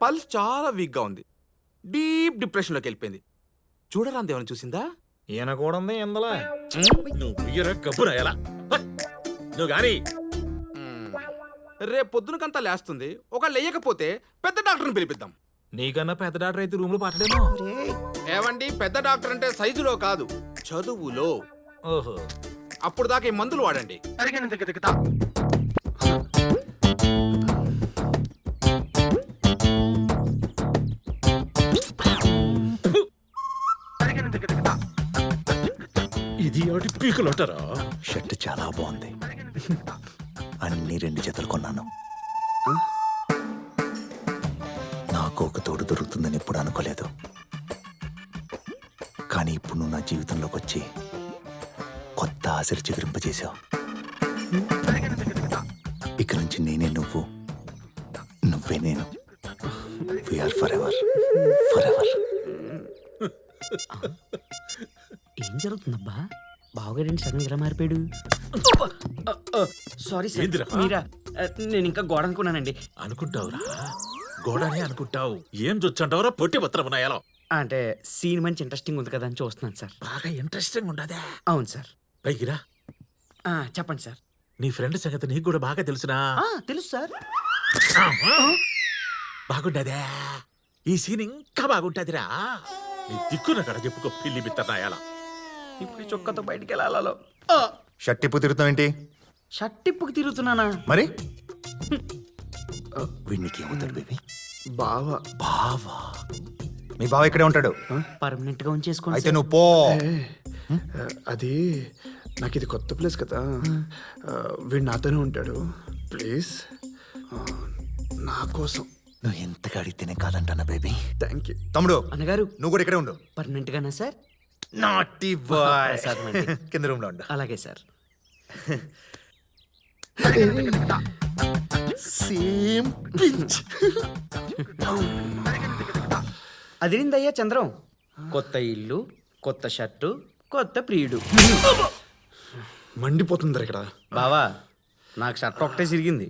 Pulse చాలా వీక్గా ఉంది. డీప్ డిప్రెషన్లోకి వెళ్ళిపోయింది. చూడరా ఏమైనా చూసిందా? ఈయన కూడా ఉంది ఇందులో. నువ్వు కబురా ఎలా నువ్వు గాని రేపు పొద్దునకంతా లేస్తుంది. ఒక లేయకపోతే పెద్ద డాక్టర్ని పిలిపిద్దాం. నీకన్నా పెద్ద డాక్టర్ అయితే రూమ్ లో పట్టడేమో. ఏవండి, పెద్ద డాక్టర్ అంటే సైజులో కాదు, చదువులో. ఓహో, అప్పుడు దాకా ఈ మందులు వాడండి. ఇది ఒకటి పీకులంటారా? షర్ట్ చాలా బాగుంది. అన్ని 2 జతలు కొన్నాను. నాకు ఒక తోడు దొరుకుతుందని ఎప్పుడు అనుకోలేదు. కానీ ఇప్పుడు నువ్వు నా జీవితంలోకి వచ్చి కొత్త ఆశలు చిగురింపజేశావు. ఇక నుంచి నేనే నువ్వు, నువ్వే నేను. We are forever, forever. ఏం జరుగుతుందబ్బా? బావగారేంటి సడన్ గా మారిపోయాడు? Sorry sir. మీరా? నేను ఇంకా గోడ అనుకున్నానండి. అనుకుంటావురా, గోడనే అనుకుంటావు. ఏం చొచ్చంటావురా పొట్టి పత్రమునాయాలో? అంటే సీన్ మంచి ఇంట్రెస్టింగ్ ఉంది కదా అని చూస్తున్నాను సార్. బాగా ఇంట్రెస్టింగ్ ఉండదా? అవును సార్. పైకిరా. చెప్పండి సార్. నీ ఫ్రెండ్ సంగతి నీకు కూడా బాగా తెలుసునా? తెలుసు సార్. బాగుండదా? ఈ సీన్ ఇంకా బాగుంటదిరా. నీ దిక్కున కడ చెప్పుకో పిల్లి బిత్తనాయాల. ఇప్పుడు చొక్కతో బయటికి వెళ్ళాలో. షర్ట్ ఇప్పు తిరుగుతావేంటి? షర్ట్ ఇప్పుకు తిరుగుతున్నానా? మరి వీడికి ఏమవుతాడు బేబీ? బావా. బావా? మీ బావ ఇక్కడే ఉంటాడు. పర్మనెంట్ గా ఉంచేసుకోండి. అయితే నువ్వు పో. అది నాకు ఇది కొత్త ప్లేస్ కదా, వీడు నాతోనే ఉంటాడు. ప్లీజ్ నా కోసం. నువ్వు ఎంతగా అడిగితేనే కాదంటానా బేబీ. థ్యాంక్ యూ తమ్ముడు. అన్నగారు నువ్వు కూడా ఇక్కడే ఉండు. పర్మనెంట్ గానా సార్? Naughty boy. కింద రూమ్ లో ఉండు. అలాగే సార్. Same pinch. అదిరిందయ్యా చంద్రం. కొత్త ఇల్లు, కొత్త షర్టు, కొత్త ప్రియుడు. మండిపోతుందిరా ఇక్కడ. బావా, నాకు షర్ట్ ఒకటే సిరిగింది,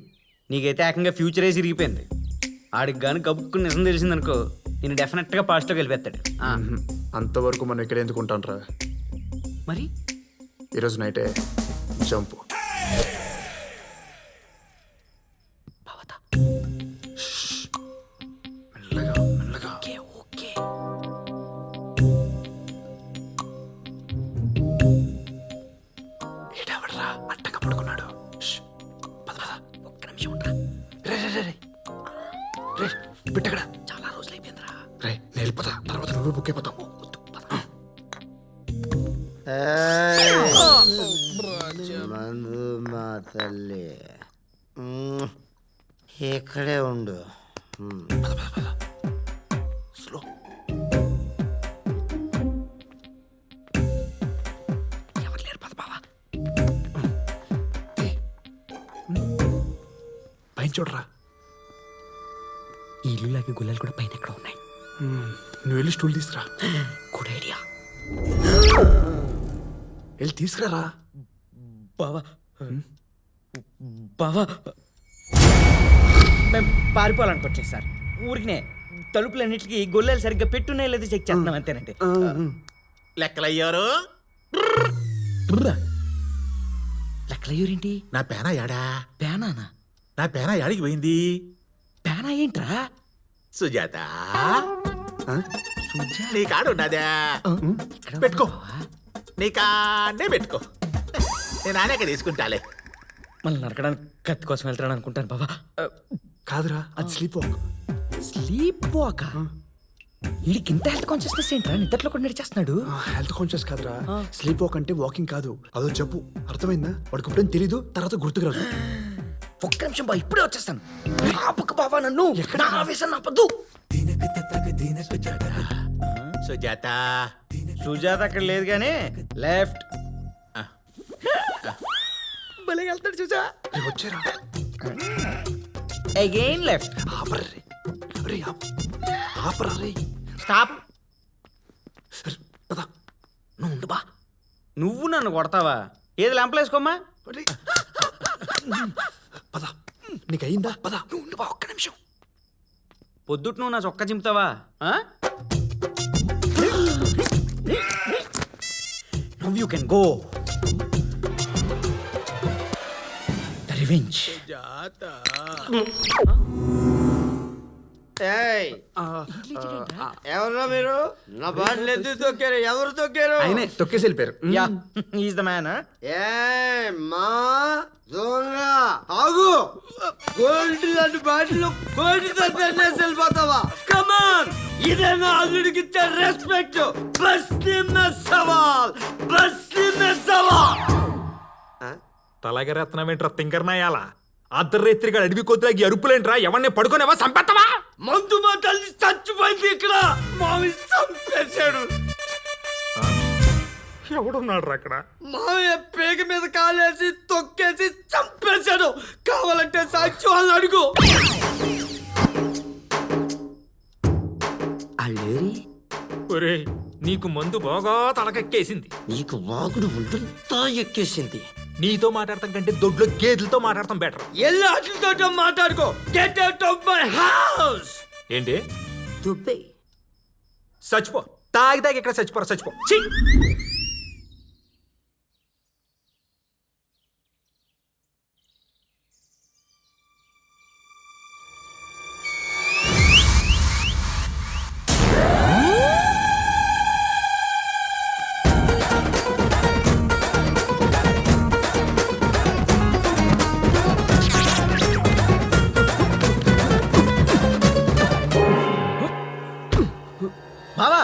నీకైతే ఏకంగా ఫ్యూచరే సిరిగిపోయింది. ఆడికి గాని కబుక్కుని నిజం తెలిసిందనుకో, నేను డెఫినెట్ గా పాస్ట్లోకి వెళ్ళిపోతాడు. అంతవరకు మనం ఇక్కడ ఎందుకు ఉంటానరా? మరి ఈరోజు నైటే జంపు. బావతా. మెల్లగా మెల్లగా. Okay okay. ఏడవడరా, అట్టగా పడుకున్నాడు. పద పద. ఒక్క నిమిషం ఉంటా. రే రే రే రే రే బిట్టకడా. చాలా రోజులు అయిపోయిందిరా. రే నేను వెళ్ళిపోతా, తర్వాత నువ్వే బుక్ అయిపోతావు. మందు మా తల్లి ఇక్కడే ఉండు. స్లో. ఎవరు లేరు, పద బావా. పైన చూడరా. ఈ ఇల్లు లాగే గుల్లలు కూడా పైన ఎక్కడ ఉన్నాయి. నువ్వు వెళ్ళి స్టూల్ తీసుకురా. Good idea. వెళ్ళి తీసుకురారా. బావా బావా, మేము పారిపోవాలనుకోవట్లేదు సార్. ఊరికినే తలుపులన్నిటికీ గొల్లలు సరిగ్గా పెట్టున్నాయి లేదు చెక్ చేస్తున్నాం అంతేనండి. లెక్కలయ్యారు. లెక్కలయ్యూరేంటి? నా పేనా యాడా? పేనానా? నా పేనా యాడికి పోయింది? పేనా ఏంట్రా? సుజాత, నీ కాడు ఉన్నదా? పెట్టుకో. నీ కాడే పెట్టుకో. నేను నానేక తీసుకుంటాలే. మళ్ళీ నరకడానికి కత్తి కోసం వెళ్తాడు అనుకుంటాను బాబా. కాదురా, అది స్లీప్ వాక్. Sleep walk? వీడికి ఇంత హెల్త్ కాన్షియస్నెస్ ఏంట్రా? నిద్రలో కూడా నడిచేస్తున్నాడు. హెల్త్ కాన్షియస్ కాదురా, స్లీప్ వాక్ అంటే వాకింగ్ కాదు, అదో జబ్బు. అర్థమైందా? వాడికి ఎప్పుడైనా తెలీదు, తర్వాత గుర్తుకురాదు. ఒక్క నిమిషం బా, ఇప్పుడే వచ్చేస్తాను. ఆపకు బాబా నన్ను. ఎక్కడ ఆవేశం ఆపద్దు. సుజాత. సుజాత అక్కడ లేదు కానీ లెఫ్ట్. భలే వెళ్తాడు చూసా. వచ్చారా? Again left. ఆపర్రే రే, ఆపరా రే. స్టాప్. పద. నువ్వు ఉండు బా. నువ్వు నన్ను కొడతావా? ఏది లెంపలేసుకోమ్మా. పద. నీకు అయిందా? పద. నువ్వు ఉండు బా, ఒక్క నిమిషం. పొద్దుట నువ్వు నా చొక్కా చింపుతావా now you can go the revenge ఏయ్, ఎవరో మీరు నా బాటిల్ ఎందుకు తొక్కారు? ఎవరు తొక్కారు? ఆయనే తొక్కేసి వెళ్ళిపోయారు. యా ఈజ్ ద మ్యాన్ ఏ మా దొంగ ఆగు! గోల్డ్ లాంటి బాటిల్ గోల్డ్ తొక్కేసి వెళ్ళిపోతావా? కమాన్, ఇదే నా అల్లుడికి ఇచ్చే రెస్పెక్ట్. బస్తీ మే సవాల్, బస్తీ మే సవాల్. తలగరత్నమేంట్రా తింకర్నాయాల అర్ధరేత్రిగా అడవి కొద్దిగా అరుపులేంట్రా ఎవరిని పడుకోనేవా సంపెత్తవా మందు మా తల్లి చచ్చిపోయింది ఇక్కడ. మావి చంపేశాడు. ఎవడున్నాడు అక్కడ మావయ్య పేగ మీద కాలేసి తొక్కేసి చంపేశాడు. కావాలంటే సాక్షి వాళ్ళని అడుగు. అల్లేరి, ఒరేయ్ నీకు మందు బాగా తలకెక్కేసింది. నీకు వాగుడు ఉండంతా ఎక్కేసింది. నీతో మాట్లాడతాం కంటే దొడ్లో గేదెలతో మాట్లాడతాం బెటర్. ఎల్లు అట్లతో మాట్లాడుకో. Get out of my house. ఏంటి దుబ్బే. చచ్చిపో, తాగి తాగి ఎక్కడ చచ్చిపోరా, చచ్చిపో. ఛీ! బావా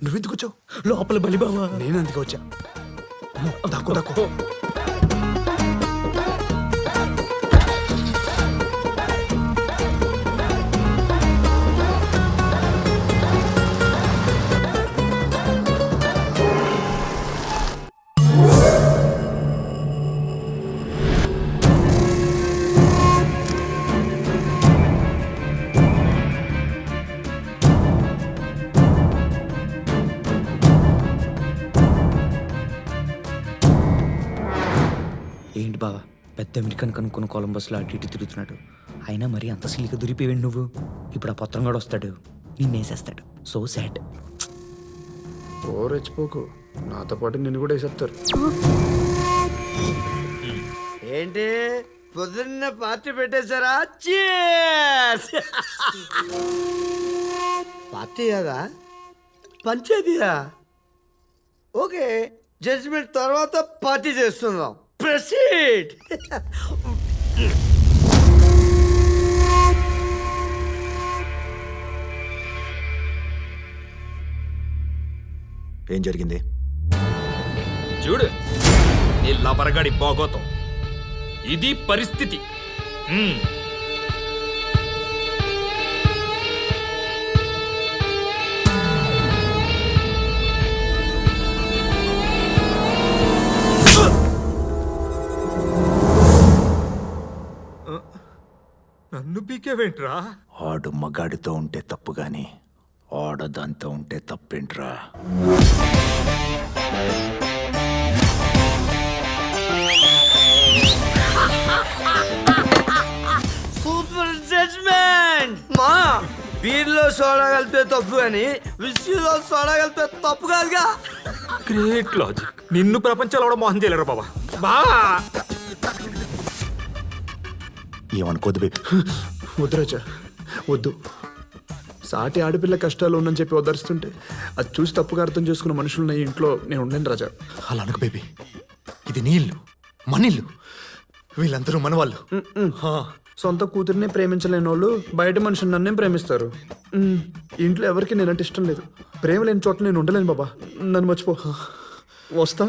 నువ్వెందుకు వచ్చావు? లోపల బలి బావా. నేను అందుకే వచ్చా. దాక్కో దాక్కో. ఏంటి బావా పెద్ద అమెరికన్ కనుక్కున్న కొలంబస్లో అటు ఇటు తిరుగుతున్నాడు. అయినా మరి అంత సిలిక దొరికిపోయాడు నువ్వు. ఇప్పుడు ఆ పత్రం కూడా వస్తాడు, నిన్నేసేస్తాడు. So sad. ఓ రెచ్చిపోకు, నాతో పాటు నిన్ను కూడా వేసేస్తారు. ఏంటి పొద్దున్న పార్టీ పెట్టేశారా? Cheers! పార్టీ కదా, పంచేదియా? ఓకే, జడ్జిమెంట్ తర్వాత పార్టీ చేస్తున్నాం. ప్రొసీడ్. ఏం జరిగింది? చూడు నీ లవరగాడి బాగోతం. ఇది పరిస్థితి. నన్ను పీకేవేంట్రా? ఆడు మగాడితో ఉంటే తప్పు గాని ఆడదాంతో ఉంటే తప్పేంట్రా? Super judgement. మా బీర్లో సోడా కలిపే తప్పు అని విస్కీలో సోడా కలిపే తప్పు కాదుగా. Great logic. నిన్ను ప్రపంచంలో కూడా మోహన్ చేయలేరు బాబా. బా ఏమనుకోదు బేబీ. వద్దు రాజా, వద్దు. సాటి ఆడపిల్ల కష్టాలు ఉందని చెప్పి వదరుస్తుంటే అది చూసి తప్పుగా అర్థం చేసుకున్న మనుషులున్న ఈ ఇంట్లో నేను ఉండలేను రాజా. అలా అనకు బేబీ. ఇది నీ ఇల్లు, మన ఇల్లు. వీళ్ళందరూ మన వాళ్ళు. సొంత కూతుర్నే ప్రేమించలేని వాళ్ళు బయట మనుషులు నన్నే ప్రేమిస్తారు. ఇంట్లో ఎవరికి నేనంటే ఇష్టం లేదు. ప్రేమ లేని చోట నేను ఉండలేను బాబా. నన్ను మర్చిపో. వస్తా.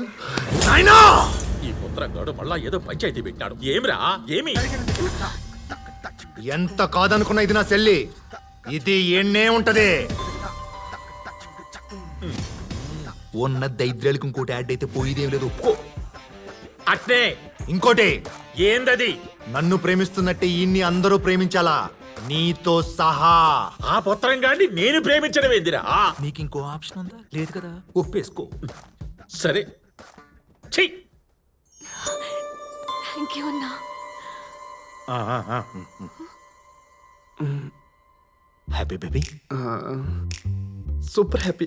ఈ పుత్రంగాడు మళ్ళా ఏదో పంచాయతీ పెట్టాడు. ఏమిరా ఏమి? ఎంత కాదనుకున్నా ఇది నా చెల్లి. ఇది ఎన్నే ఉంటది. ఉన్న దైద్యాలకు ఇంకోటి యాడ్ అయితే పోయిదేం లేదు. ఒప్పుకో. అట్నే ఇంకోటి ఏందది? నన్ను ప్రేమిస్తున్నట్టే ఈయన్ని అందరూ ప్రేమించాలా, నీతో సహా. ఆ పుత్రంగాడిని నేను ప్రేమించడం ఏందిరా? నీకు ఇంకో ఆప్షన్ ఉందా? లేదు కదా, ఒప్పేసుకో. సరే చెయ్. థ్యాంక్ యూ అన్నా. Happy baby super happy